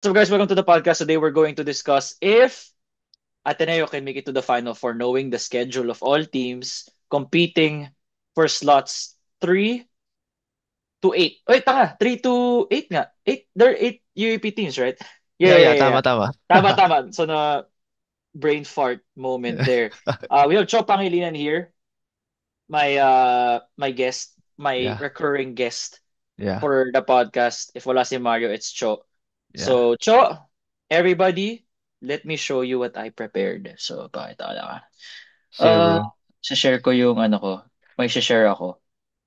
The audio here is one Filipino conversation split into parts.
So guys, welcome to the podcast. Today we're going to discuss if Ateneo can make it to the final four, knowing the schedule of all teams competing for slots 3 to 8. Wait, tanga, 3 to 8 nga. 8, there are 8 UAP teams, right? Yeah, Yeah, yeah, yeah, yeah, tama, yeah. tama. Tama, tama. So na brain fart moment there. We have Cho Pangilinan here, my guest, my Yeah, recurring guest yeah, for the podcast. If wala si Mario, it's Cho. yeah. So, Cho, everybody, let me show you what I prepared. So, pakita ko lang. Sige, Uh, bro. share ko yung ano ko. May share ako.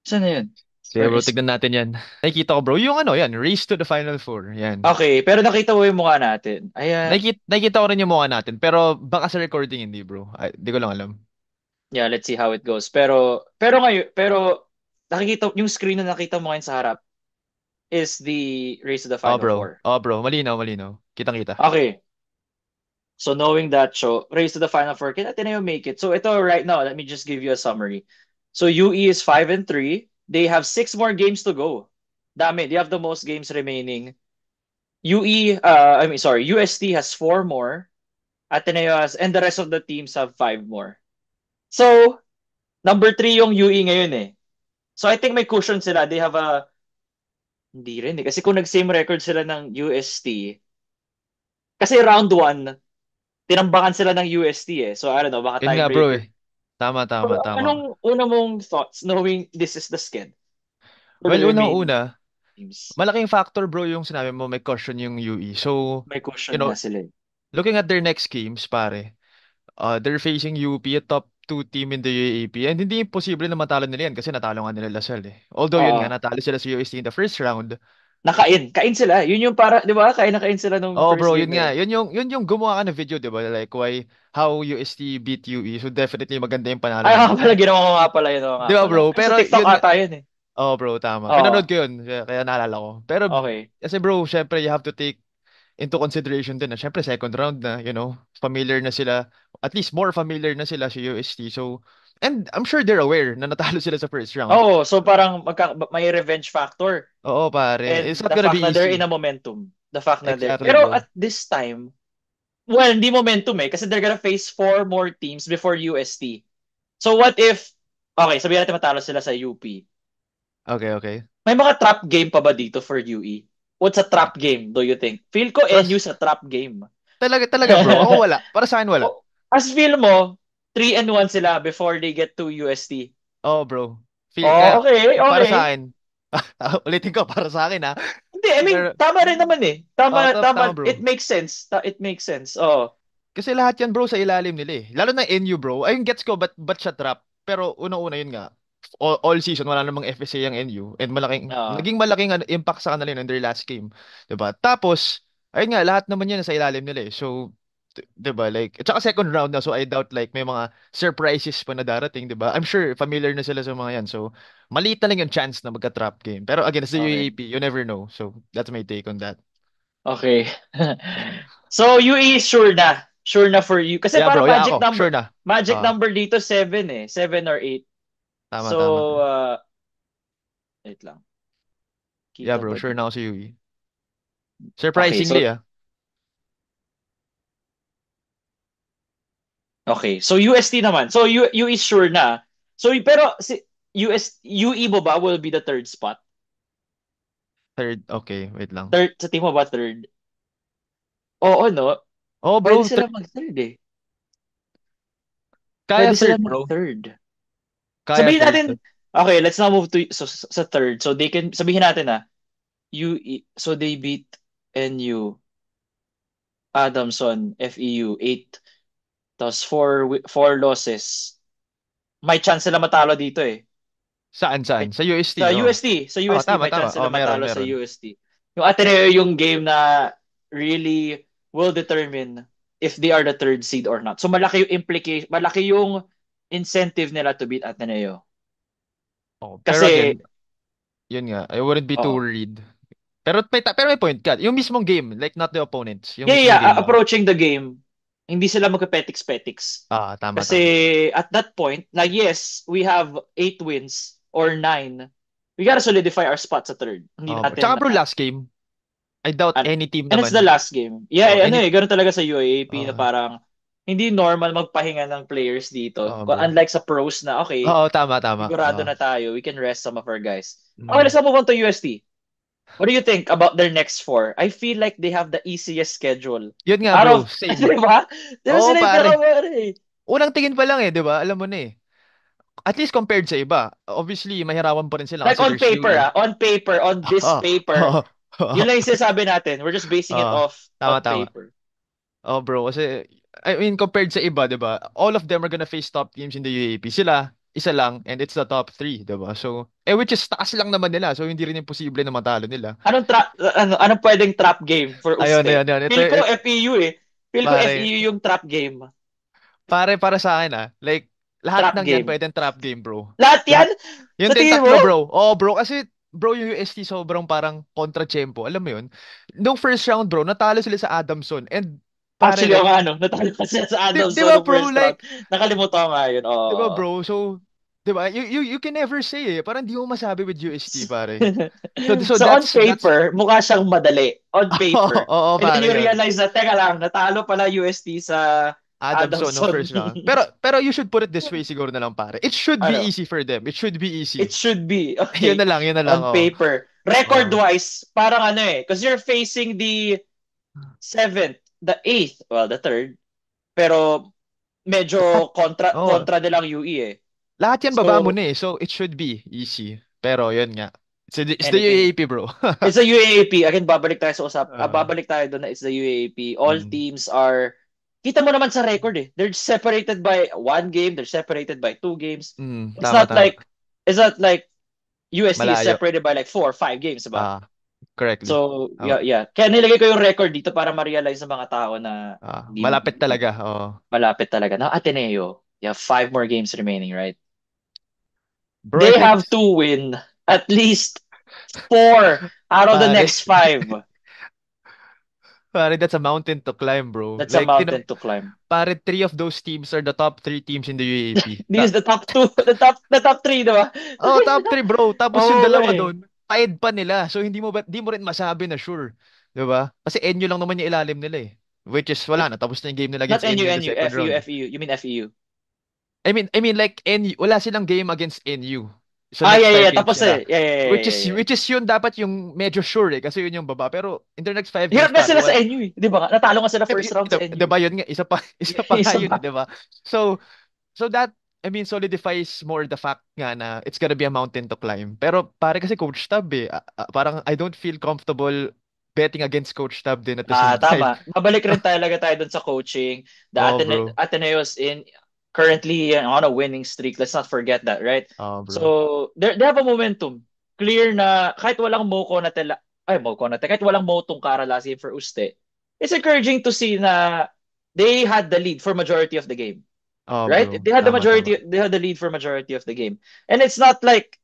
Saan na yun? Sige, Where bro. is... Tignan natin yan. Nakikita ko, bro. Yung ano, yan. Race to the Final Four. Yan. Okay, pero nakita mo yung mukha natin. Ayan. Nakikita ko rin yung mukha natin. Pero baka sa recording, hindi, bro. Ay, di ko lang alam. Yeah, let's see how it goes. Pero ngayon, pero nakikita, yung screen na nakita mo ngayon sa harap is the race to the Oh, final bro. four. Oh, bro. Malinaw, malinaw. Kitang-kita. Okay, so knowing that, show race to the final four, can Ateneo make it? So ito right now, let me just give you a summary. So UE is 5-3. They have six more games to go. Dami, they have the most games remaining. UST has four more. Ateneo has, and the rest of the teams have five more. So, number three yung UE ngayon eh. So I think may cushion sila. They have a, hindi rin eh. Kasi kung nag-same record sila ng UST, kasi round one, tinambakan sila ng UST eh. So I don't know, baka Yun nga, bro, tiebreaker. eh. Tama, tama, So, tama. anong una mong thoughts knowing this is the sked for the Well, remaining unang-una, teams? malaking factor, bro, yung sinabi mo may caution yung UE. So, May you cushion know, nga sila eh. looking at their next games, pare, they're facing UP, a top two team in the UAAP. And hindi imposible na matalo nila yan kasi natalo nga nila Lasal eh. Although yun nga, Oo. natalo sila sa UST in the first round. Nakain. Kain sila. Yun yung para, di ba? Kain na kain sila nung Oh first bro, game yun na nga. yun. Yun yung gumawa ka ng video, di ba? Like how UST beat UE. So definitely maganda yung panalo Ay, nga nila. pala, ginawa ko nga pala yun. Oo Di nga ba pala. bro? Sa Pero TikTok yun nga. ata yun eh. Oh bro, tama. Pinanood Oo. ko yun. Kaya naalala ko. Pero Okay. kasi bro, syempre you have to take into consideration din na syempre second round na, familiar na sila, at least more familiar na sila sa UST. So, and I'm sure they're aware na natalo sila sa first round. Oo, so parang may revenge factor. Oo, pare. It's And not the gonna fact be na they're in easy. a momentum. The fact na they're... Exactly, Pero bro. at this time, well, hindi momentum eh. Kasi they're gonna face four more teams before UST. So what if, okay, sabihin natin matalo sila sa UP. Okay, okay. May mga trap game pa ba dito for UE? What's a trap game, do you think? Feel ko Para NU sa trap game. talaga talaga, bro. Ako wala. Para sa akin wala. Oh, as feel mo, 3-1 sila before they get to UST. Oh, bro. Oh, Kaya okay, para sa okay. akin, ulitin ko para sa akin ha. Hindi, I mean, Pero tama rin naman eh. Tama, tama, tama. bro. It makes sense. It makes sense. Oh. Kasi lahat yan, bro, sa ilalim nila eh. Lalo na NU, bro. Ayun, gets ko, ba't siya trap? Pero unang-una yun nga, all season, wala namang FSA ang NU. And Ah, naging malaking impact sa kanila yun in their last game. 'Di ba? Tapos, ayun nga, lahat naman yan sa ilalim nila eh. So, 'di ba? Like, at saka second round na, so I doubt like may mga surprises pa na darating, 'di ba? I'm sure familiar na sila sa mga yan. So, maliit na lang yung chance na magka-trap game. Pero again, it's the okay. UAP, you never know. So, that's my take on that. Okay. Yeah. So, UE is sure na. Sure na for you. Kasi Yeah, parang bro. Yeah, ako. Sure na. magic Ah, number dito, 7 eh. 7 or 8. tama, So, tama. wait lang. Yeah, Kita bro. ba Sure dito? na ako sa UE. Okay, so, Surprisingly, ah. okay. So, UST naman. So, U is sure na. So, pero, si, UE mo ba will be the third spot? Third. Okay, wait lang. Third, sa team mo ba third? Oo, no? Oh, Pwede bro. sila mag-third eh. Kaya Pwede sila third, bro. mag-third. Kaya Sabihin third. natin, okay, let's now move to sa third. So they can, sabihin natin so they beat NU, Adamson, FEU, 8, tapos four losses. May chance sila matalo dito eh. Saan, saan? Sa UST, Sa oh. UST, sa Oh, UST, tama, may tama. chance sila Oh, meron, matalo sa meron. UST. Yung Ateneo yung game na really will determine if they are the third seed or not. So malaki yung implication, malaki yung incentive nila to beat Ateneo. Oh, pero Kasi, again, yun nga. I wouldn't be too oh, worried. Pero may point ka. Yung mismong game, like not the opponents. Yung yeah, yeah, mismong game lang. approaching the game, hindi sila magka-petiks-petiks. Ah, tama, Kasi tama. at that point, na yes, we have 8 wins or 9, we gotta solidify our spot sa third. Hindi Oh, bro. Tsaka natin bro, last game. I doubt And, any team and it's the naman. last game. Yeah, Oh, ano any eh, ganun talaga sa UAAP na uh, parang hindi normal magpahinga ng players dito. bro. Unlike sa pros na, okay, Oo, tama, tama. sigurado na tayo, we can rest some of our guys. Okay, Mm. let's move on to UST. What do you think about their next four? I feel like they have the easiest schedule. Yun nga, Out of, bro. Same. di ba? Di ba Oo, sila yung pare. pinakamari eh? Unang tingin pa lang eh, 'di ba? Alam mo na eh. At least compared sa iba. Obviously, mahirapan pa rin sila Like kasi on there's paper, UE. on paper, on this paper, yun lang yung sinasabi natin. We're just basing it Ah, off tama, on tama. paper. Oh, bro, kasi I mean compared sa iba, 'di ba? All of them are gonna face top teams in the UAP. Sila isa lang and it's the top three, 'di ba? So, which is taas lang naman nila. So, hindi rin imposible na matalo nila. Anong pwedeng trap game for Ayun, Uste? ayun, ayun. Feel ko Ito, FEU eh. Feel ko pare, FEU yung trap game. para sa akin like lahat Trap ng yan game. pwedeng trap game, bro. Lahat yan? Lahat. Yun Sa din tingin mo? tatlo, bro. Oh, bro, kasi bro, yung UST sobrang parang kontra-tempo. Alam mo yun? Nung first round, bro, natalo sila sa Adamson. And pare, Actually, o like, nga, ano, natalo kasi sa di Adamson ba, no bro, first round. like, Nakalimutan ko nga yun. di ba, Oo. bro? So, di ba, you can never say eh. Parang di mo masabi with UST, pare. So So on that's, paper, mukha siyang madali. On oo, paper. oo, And then pare, you yun. realize na, teka lang, natalo pala UST sa Adamson no Adamson. first round. Pero you should put it this way siguro na lang, pare. It should be Ano? easy for them. It should be It easy. should be. Yun Okay. na lang, yun na lang, On oh. paper. Oh. Record-wise, parang ano eh. Because you're facing the seventh, the eighth, well, the third. Pero Lahat, medyo kontra oh, kontra nilang UE eh. lahat yan baba mo So, na eh. So, it should be easy. Pero, yun nga. It's the anything. UAP, bro. It's the UAAP. Again, babalik tayo sa Uh, babalik tayo doon na it's the UAAP. All mm, teams are kita mo naman sa record eh. They're separated by one game, they're separated by two games. It's tama, not tama. like it's not like UST is Malayo. separated by like 4 or 5 games, ba? Ah, correctly. So, Oh, yeah, yeah. Kaya nilagay ko yung record dito para ma-realize ng mga tao na malapit talaga. Oh. malapit talaga. Now, Ateneo, you have 5 more games remaining, right? Bro, I They think, have to win at least 4 out of the pare, next 5. pare, that's a mountain to climb, bro. That's a Like, mountain to climb. pare, three of those teams are the top three teams in the UAP. This is the top two, the top three, diba? Oh, top 3 bro. Tapos yung dalawa Okay. doon, tied pa nila. So hindi mo rin masabi na sure, 'di ba? Kasi NU lang naman yung ilalim nila eh. Which is wala na, tapos na yung game nila Not against NU NU, in the NU, second FEU, round. FEU. You mean FEU? I mean like NU, wala silang game against NU. So Ah, next yeah, yeah, five yeah. games Tapos eh. nila. Yeah, yeah, yeah, Which is yeah, yeah. which is yun dapat yung medyo sure eh kasi yun yung baba. Pero in the next five Hirap games nga pare, sila sa wala. NU eh. Di ba? Natalo nga sila first round sa Di NU. ba yun nga isa pa isa pa nga Isa yun eh, pa. 'di ba? So that I mean solidifies more the fact nga na it's gonna be a mountain to climb. Pero pare kasi Coach Tab eh. Parang I don't feel comfortable betting against Coach Tab din at the Ah, same time. tama. Babalik rin talaga tayo dun sa coaching. The Oh, bro. Ateneo's in currently on a winning streak. Let's not forget that, right? Oh, bro. So, they have a momentum. Clear na kahit walang Moko na kahit walang Mo Tungkara last game for Uste. It's encouraging to see na they had the lead for majority of the game, Oh, right? bro. Tama, tama. They had the lead for majority of the game. And it's not like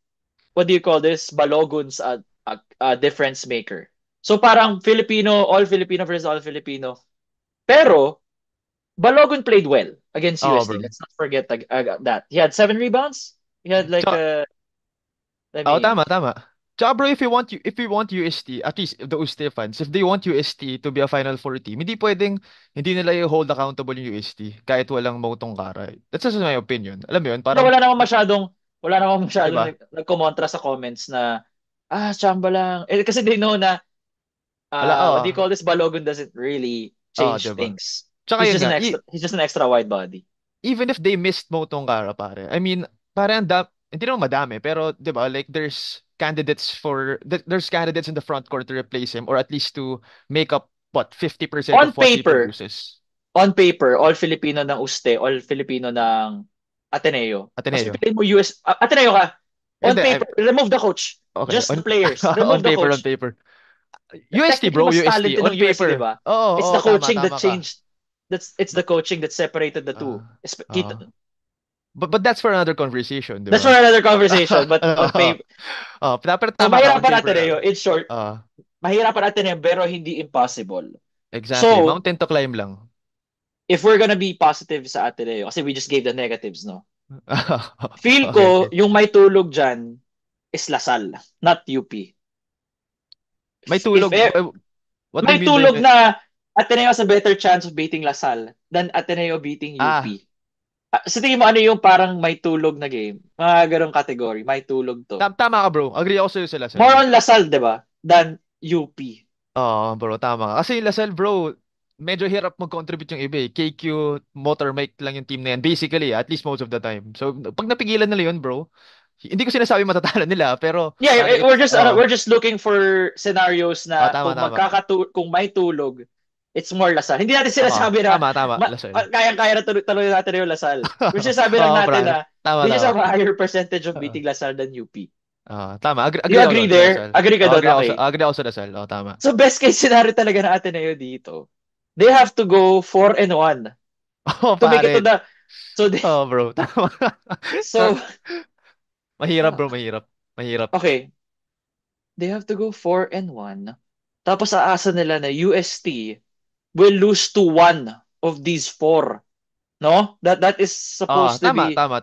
what do you call this? Balogun's a difference maker. So parang all Filipino versus all Filipino. Pero Balogun played well against Oh, UST. bro. Let's not forget that. He had 7 rebounds. He had like Tsaka, let oh, me tama, tama. Tsaka, bro, if you want UST, at least the UST fans, if they want UST to be a Final Four team, hindi nila i-hold accountable yung UST kahit walang Motong Kara. That's just my opinion. Alam mo yun, pero parang, wala namang 'di masyadong ba? nagkomontra sa comments na chamba lang. Eh, kasi they know na Ala, what do you oh, call this? Balogun doesn't really oh, change 'di ba? things. Tsaka yun nga, He's just an extra wide body. even if they missed Mo Tongkara, pare. I mean, pare hindi naman madami, pero 'di ba, like there's candidates in the front court to replace him or at least to make up what 50% On of what he paper, produces. all Filipino ng Uste, all Filipino ng Ateneo. Mas Ateneo. pipiliin mo Ateneo ka. On Hindi, paper, remove the coach. okay, Just the players. on Remove the paper, on coach. paper. UST Technically, bro, mas UST talented on ng UST, di paper. ba? Oo, It's oo, the tama, coaching that tama ka. changed. It's the coaching that separated the two. Ah, Kita, ah. But that's for another conversation, 'di that's for ba? another conversation. But on paper, Pero so tama ka on mahirapan paper Ateneo. lang. In short, Ah, mahirapan Ateneo pero hindi impossible. exactly. So, Mountain to climb lang. if we're gonna be positive sa Ateneo, kasi we just gave the negatives, no? Feel Okay, ko, okay. yung may tulog dyan is Lasal, not UP. May If tulog. e- What do you May mean by tulog na Ateneo has a better chance of beating Lasal than Ateneo beating ah, UP. Sa tingin mo, ano yung parang may tulog na game? Mga ganong category, may tulog to. tama ka bro. Agree ako sa'yo sa More Lasal. on Lasal, di ba? Than UP. Oo, bro, tama ka. Kasi yung Lasal, bro, medyo hirap mag-contribute yung iba eh. KQ, Motor Mike lang yung team na yan. Basically, at least most of the time. So, pag napigilan nila yun, bro, hindi ko sinasabi matatalo nila, pero Yeah, parang we're just looking for scenarios na tama, tama. kung may tulog, it's more Lasal. Hindi natin sinasabi na Tama, Lasal. kayang-kaya na tuloy natin yung Lasal. Which is sabi lang Oo, natin pre. na Tama, they just tama. have a higher percentage of Oo. beating Lasal than UP. Tama. Do you Agree ako agree doon sa there? Lasal. Agree ka Oo, doon? Okay. agree ako sa Lasal. Oo, tama. So best case scenario talaga na Ateneo dito. They have to go 4-1 Oo, to make it to pare. the so they, Oo, bro. Tama. so Mahirap, bro. Mahirap. Mahirap. okay, they have to go 4-1. Tapos aasa nila na UST will lose to one of these four. No? That is supposed to be Tama.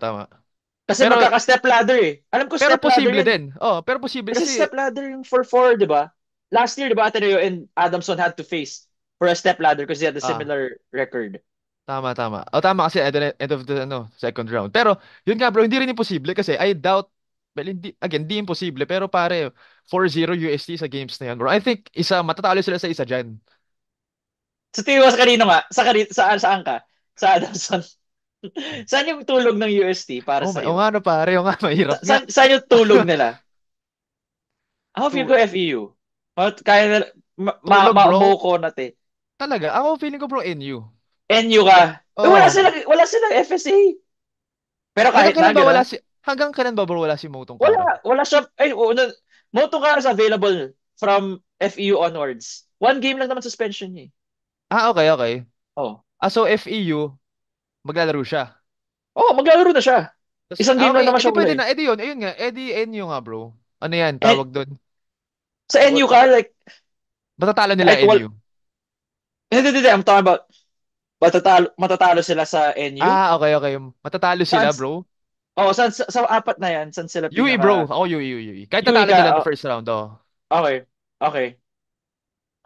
kasi Pero, magkaka-step ladder eh. Alam ko pero step ladder posible yan eh. din. Oh, pero posible Kasi kasi, step ladder yung for four, di ba? Last year, di ba, Ateneo and Adamson had to face for a step ladder because they had a ah, similar record. tama. Oh, tama kasi end of the second round. Pero, yun nga bro, hindi rin imposible kasi I doubt, well, hindi imposible, pero pare, 4-0 UST sa games na yan, bro. I think matatalo sila sa isa dyan. Sa tingin mo sa kanino nga? Saan ka? Sa Adamson. Saan yung tulog ng UST para Oh sa'yo? nga no pare, oh nga, mahirap nga. Saan yung tulog nila? Ako feel Tu- ko FEU. Kaya nila, Tulog bro, mabuo ko natin. talaga. Ako feeling ko bro, NU. NU ka. Eh, Oh, wala silang FSA. Pero hanggang kahit na, kailan ba gano'n. hanggang kailan ba bro wala si Motong Karo? Wala siya. Ay, Moto Cars available from FEU onwards. One game lang naman suspension niya eh. Okay. Oh. So FEU, maglalaro siya. Oh, maglalaro na siya. Isang game lang Okay, naman edi siya pwede uli. na. Edi yun, ayun nga. Edi NU nga, bro. Ano yan, And tawag doon? sa NU ka, like, Matatalo nila kahit NU. hindi, I'm talking about matatalo sila sa NU? Okay. Matatalo Saan? sila, bro. Oh, sa apat na yan, saan sila UE, bro. pinaka... Ako UE. Kahit UE natalo ka, nila no oh, first round, oh. okay. Okay.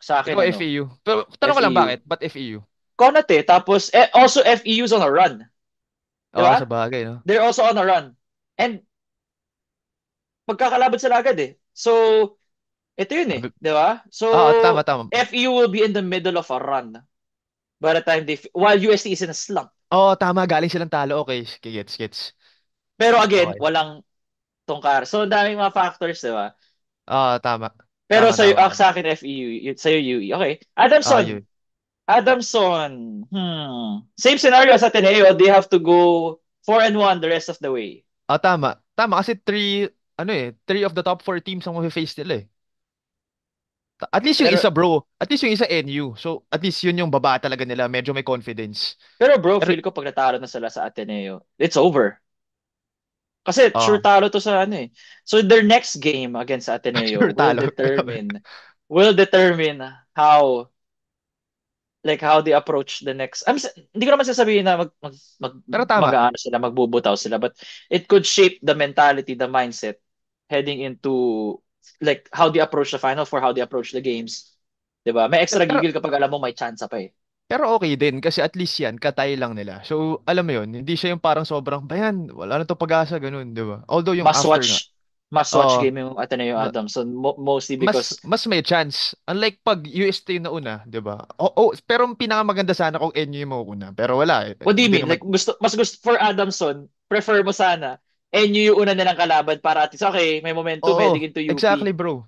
Sa akin, Ikaw ano, FEU. Pero tanong ko lang FEU. bakit? Ba't FEU? Konate, tapos, also FEU's on a run. Di Oo, sa ba? bagay, no? They're also on a run. And magkakalaban sila agad eh. So, ito yun eh. Di ba? So, Tama. FEU will be in the middle of a run by the time while UST is in a slump. Oo, tama. Galing silang talo. Okay, gets. Pero again, Okay. walang tungkar. So, ang daming mga factors, di ba? Tama. Pero Tama. sa akin, FEU, sa'yo, UE. Okay. Yun. Adamson. Same scenario as Ateneo. They have to go 4-1 the rest of the way. Tama kasi three of the top four teams ang ma-face nila eh. At least yung Pero, isa bro, at least yung isa NU. So at least yun yung baba talaga nila, medyo may confidence. pero bro, Pero feel ko pag natalo na sila sa Ateneo, it's over. Kasi sure oh, talo to sa ano eh. So their next game against Ateneo sure talo. will determine how how they approach the next. Hindi ko naman sasabihin na Pero tama. mag-aano sila, magbubutaw sila, but it could shape the mentality, the mindset heading into how they approach the final for how they approach the games. 'Di ba? May extra Pero gigil kapag alam mo may chance pa eh. pero okay din kasi at least yan katay lang nila. So alam mo yun, hindi siya yung parang sobrang bayan, wala na to pag-asa ganun, 'di ba? Although yung Must after nga. watch must watch Oh, game yung Ateneo Adamson mostly mas because mas may chance. Unlike pag UST na una, 'di ba? Oh, pero ang pinakamaganda sana kung NU yung mauuna. Pero wala eh. what do you Hindi mean? naman. Mas gusto for Adamson, prefer mo sana NU yung una nilang kalaban para at least okay, may momentum Oo, heading into UP. exactly, bro.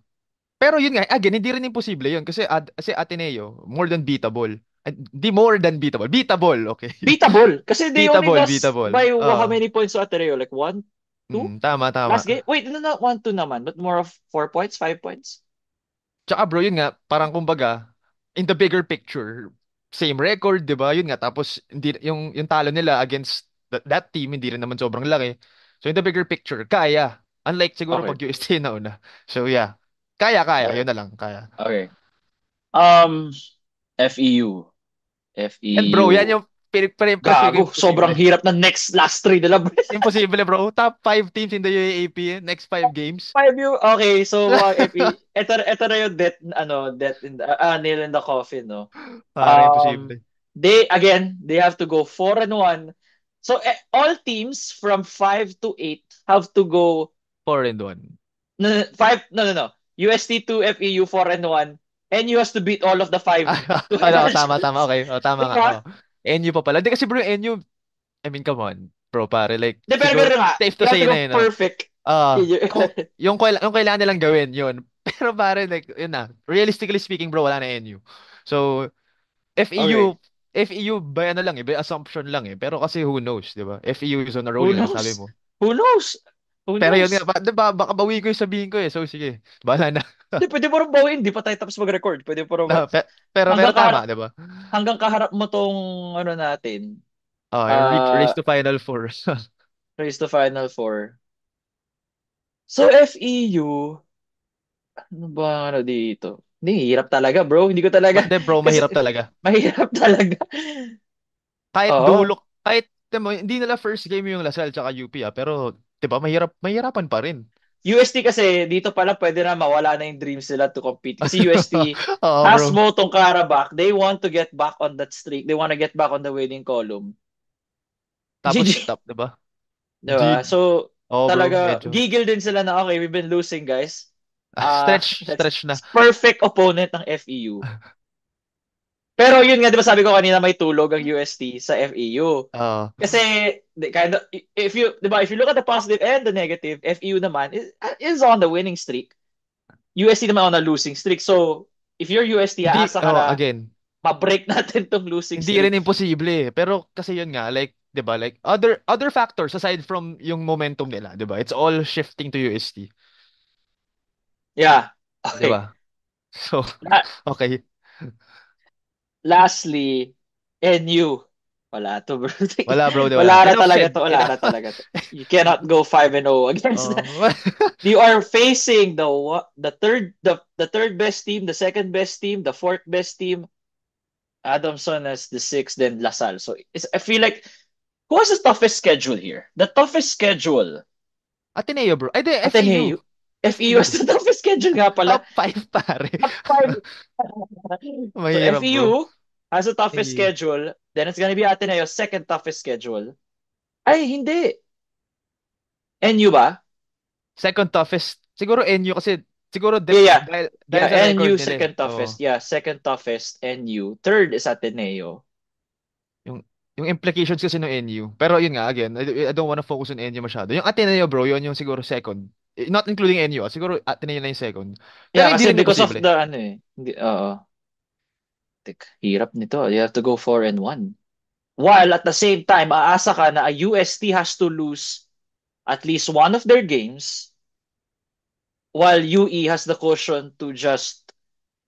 Pero yun nga, again, hindi rin imposible yun kasi kasi Ateneo, more than beatable. Di more than beatable. Beatable, okay. Beatable. Kasi they only lost Beatable. by how many points to Ateneo? Like 1, 2? Tama. Last game? Wait, no, not 1, 2 naman. But more of 4 points, 5 points? Tsaka bro, yun nga, parang kumbaga, in the bigger picture, same record, di ba? Yun nga, tapos hindi, yung talo nila against that team, hindi rin naman sobrang laki. So in the bigger picture, kaya. Unlike siguro Okay. pag UST na una. So yeah, kaya. Okay. Yun na lang, kaya. Okay. Um, FEU. And bro, yan FEU. Prefer ko Gago, sobrang imposible. hirap na next last three nila, bro. Imposible, bro. Top 5 teams in the UAAP next 5 games. Five you, okay, so if ito na yung death, death in the, nail in the coffin, no? Parang Um, imposible. they have to go 4-1. So all teams from 5 to 8 have to go 4-1. no, no, five no no no UST 2 FEU 4-1 and you has to beat all of the five to Ano, advance. tama, tama. Okay. O, tama nga. Diba? Oh. NU pa pala. Hindi kasi bro, NU, I mean, come on. Bro, pare, like, Pero siguro, ganun nga, safe to you have say to na go yun, no? perfect. Yung kailangan nilang gawin, yun. Pero pare, like, yun na. Realistically speaking, bro, wala na NU. So, Okay, FEU, FEU by ano lang eh, by assumption lang eh. Pero kasi who knows, di ba? FEU is on a roll who nga, sabi knows? mo. Who knows? Who Pero yun nga, knows? di ba, baka bawi ko yung sabihin ko eh. So, sige, bahala na. Di, pwede mo rin bawiin, di pa tayo tapos mag-record. Pwede mo rin No, pero hanggang tama, kaharap, di ba? hanggang kaharap mo tong ano natin, Oh, yung race uh, to Final Four. race to Final Four. So FEU, ano ba ano dito? Hindi, hirap talaga, bro. Hindi ko talaga, Hindi bro, kasi mahirap talaga. mahirap talaga. Kahit Oo. dulo, kahit alam mo, hindi nila first game yung Lasal tsaka UP pero 'di ba mahirapan pa rin. UST kasi, dito pala pwede na mawala na yung dreams nila to compete. Kasi UST Oo, has bro. Motong Karabakh. They want to get back on that streak. They want to get back on the winning column. Tapos GG. stop, 'di ba? Diba? Jig. So, Oo, bro, talaga, medyo gigil din sila na, okay, we've been losing, guys. That's stretch na. perfect opponent ng FEU. Pero yun nga, di ba sabi ko kanina may tulog ang UST sa FEU. Oo. Kasi kind of if you, 'di ba, if you look at the positive and the negative, FEU naman is on the winning streak. UST naman on a losing streak. So, if you're UST, aasa ka na Again, ma-break natin tong losing hindi rin streak. imposible eh. Pero kasi yun nga, like, 'di ba, like other factors aside from yung momentum nila, 'di ba? It's all shifting to UST, Yeah. 'di Okay. ba? So, La- okay. Lastly, NU. Wala to, bro. Wala bro, 'di wala. Wala na Enough talaga said. to. Wala na Enough. talaga to. You cannot go 5-0 against the, Oh. you are facing the third best team, the second best team, the fourth best team, Adamson as the sixth, then Lasal. So I feel like who has the toughest schedule here? The toughest schedule. Ateneo, bro. Ay, di, FEU. Ateneo. FEU has FEU. the toughest schedule nga pala. Top 5 pare. Top five. So Mahirap, bro. FEU has the toughest FEU. schedule. Then it's gonna be Ateneo's second toughest schedule. Ay, hindi. NU ba? Second toughest. Siguro NU kasi siguro Yeah, yeah. dahil Yeah, sa record NU nila eh. second Oo. toughest. Yeah, second toughest NU. Third is Ateneo. Yung yung implications kasi ng NU. Pero yun nga, again, I don't wanna focus on NU masyado. Yung Ateneo, bro, yun yung siguro second. Not including NU, siguro Ateneo na yung second. Pero Yeah, hindi kasi rin because of imposible. the ano eh. Hindi, oo. Hirap nito. You have to go 4-1. While at the same time, aasa ka na a UST has to lose at least one of their games while UE has the cushion to just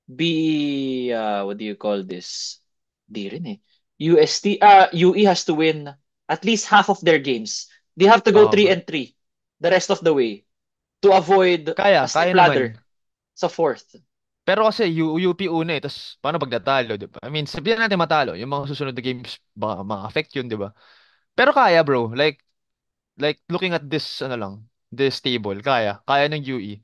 be, what do you call this? Di rin eh. UE has to win at least half of their games. They have to go Oo, 3 bro. and 3 the rest of the way to avoid a Kaya step naman. ladder sa fourth. Pero kasi UP una eh, tapos paano pag natalo, di ba? I mean, sabihin natin matalo, yung mga susunod na games, baka ma-affect yun, di ba? Pero kaya, bro. Like looking at this ano lang, this table, kaya ng UE.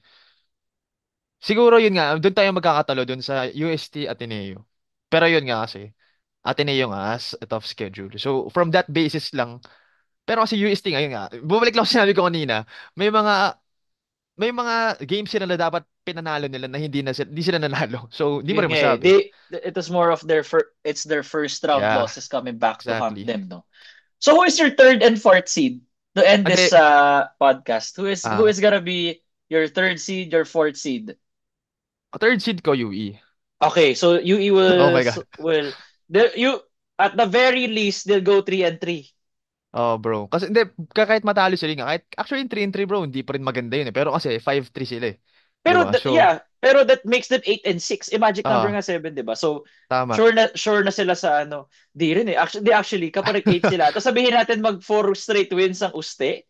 Siguro yun nga, doon tayo magkakatalo doon sa UST Ateneo. Pero yun nga kasi, Ateneo nga has a tough schedule. So from that basis lang, pero kasi UST ngayon nga, bumalik lang sa sinabi ko kanina, may mga games sila na dapat pinanalo nila na hindi sila nanalo. So hindi mo Yun rin nga eh. masabi. It was more of it's their first round Yeah, losses coming back to haunt exactly. them, no? So who is your third and fourth seed to end Ade, this podcast? Who ah, is gonna be your third seed, your fourth seed? third seed ko UE. Okay, so UE Oh my God. will you at the very least they'll go 3-3. Oh, bro. Kasi hindi, kahit matalo sila nga. Kahit, actually, yung 3-3, bro, hindi pa rin maganda yun eh. Pero kasi 5-3 sila eh. 'Di ba? So, Pero that makes them 8-6. Magic number ah, nga 7, 'di ba? So tama. sure na sila sa ano. Di rin eh. Actually kapag 8 sila, tapos sabihin natin mag 4 straight wins ang Uste.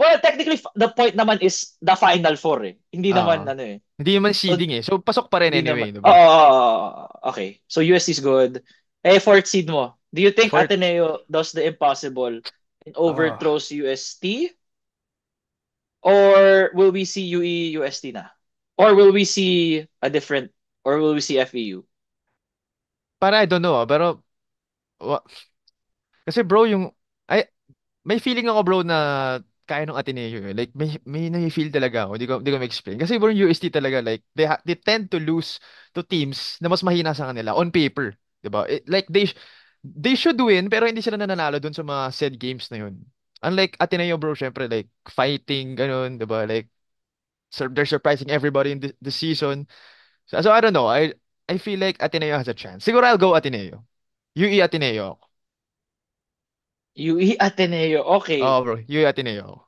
Well, technically the point naman is the final four eh. Hindi naman Ah, ano eh. hindi naman So seeding eh. So, pasok pa rin hindi naman. anyway, 'di ba? Oh, okay. So USC is good. Eh fourth seed mo. Do you think For Ateneo does the impossible and uh overthrows UST? Or will we see UE UST na? Or will we see a different, or will we see FEU? para I don't know, pero wa- kasi bro yung ay may feeling ako bro na kaya ng Ateneo eh. Like may na-feel talaga ako. Di ko ma-explain. Kasi bro yung UST talaga like they tend to lose to teams na mas mahina sa kanila on paper, 'di ba? Like they should win pero hindi sila nananalo dun sa mga said games na yun. Unlike Ateneo bro, syempre like fighting ganun, 'di ba? Like they're surprising everybody in the season. So I don't know. I feel like Ateneo has a chance. Siguro I'll go Ateneo. UE Ateneo. UE Ateneo. Okay. Oh, bro. UE Ateneo.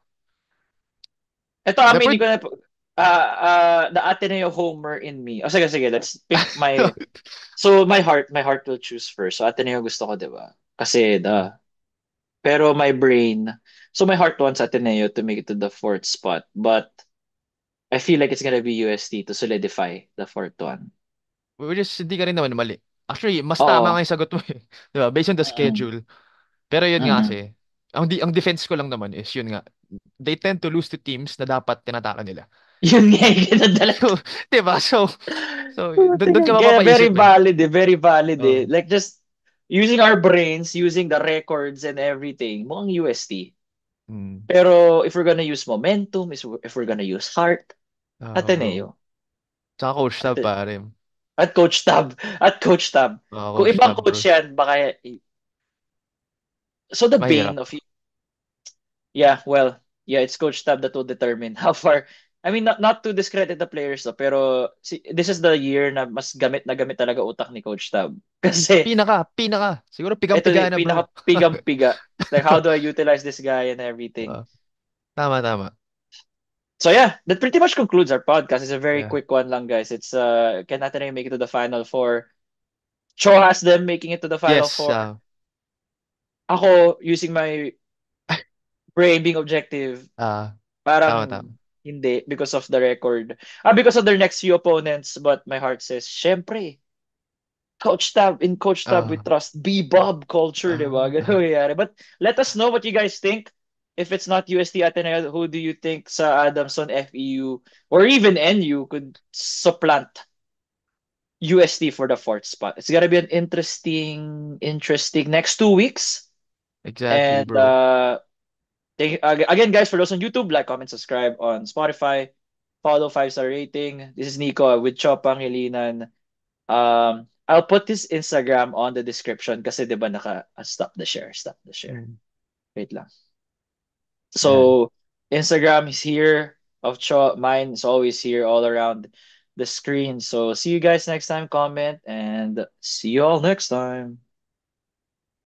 Ito, The aminin first... ko na po. The Ateneo homer in me. Oh, sige, sige. Let's pick my... So, my heart will choose first. So, Ateneo gusto ko, di ba? Kasi, pero my brain... So, my heart wants Ateneo to make it to the fourth spot. But, I feel like it's gonna be UST to solidify the fourth one. Which is, hindi ka rin naman mali. Actually, mas tama nga Oo. yung sagot mo eh. Di ba? Based on the Mm-mm. schedule. Pero yun nga Mm-mm. kasi, ang defense ko lang naman is yun nga. They tend to lose to teams na dapat tinataka nila. Yun nga yung kinadala. So, di ba? So Oh, doon ka kaya very mapapaisip eh. valid eh. Very valid eh. Oh. Like just using our brains, using the records and everything, mukhang UST. Hmm. Pero if we're gonna use momentum, if we're gonna use heart, Bro. Ateneo. Tsaka coach tab At, pare. at Coach Tab. At Coach Tab. Kung Coach ibang tab coach bro. yan, baka... So the Mahirap. bane of... Yeah, well, yeah, it's Coach Tab that will determine how far... I mean, not to discredit the players, no, pero this is the year na mas gamit na gamit talaga utak ni Coach Tab. Kasi Pinaka. Siguro ito pigang-piga na bro. pinaka-pigang-piga. Like, how do I utilize this guy and everything? Ah, tama. So yeah, that pretty much concludes our podcast. It's a very Yeah. quick one lang, guys. It's can Ateneo make it to the final four? Cho has them making it to the final Yes. four. Ako, using my brain being objective, Ah, tama. parang hindi because of the record. Because of their next few opponents, but my heart says, syempre, Coach Tab we Ah, trust. Be-Bob culture, di ba? Ganun ah. nangyayari. But let us know what you guys think. If it's not UST Ateneo, who do you think sa Adamson FEU or even NU could supplant UST for the fourth spot? It's gonna be an interesting next 2 weeks. Exactly, And bro. again, guys, for those on YouTube, like, comment, subscribe on Spotify, follow 5-star rating. This is Nico with Chopang Hilinan. I'll put this Instagram on the description kasi 'di ba stop the share, stop the share. Mm. Wait lang. Yan. So Instagram is here of Cho. Mine is always here all around the screen. So see you guys next time. Comment and see you all next time.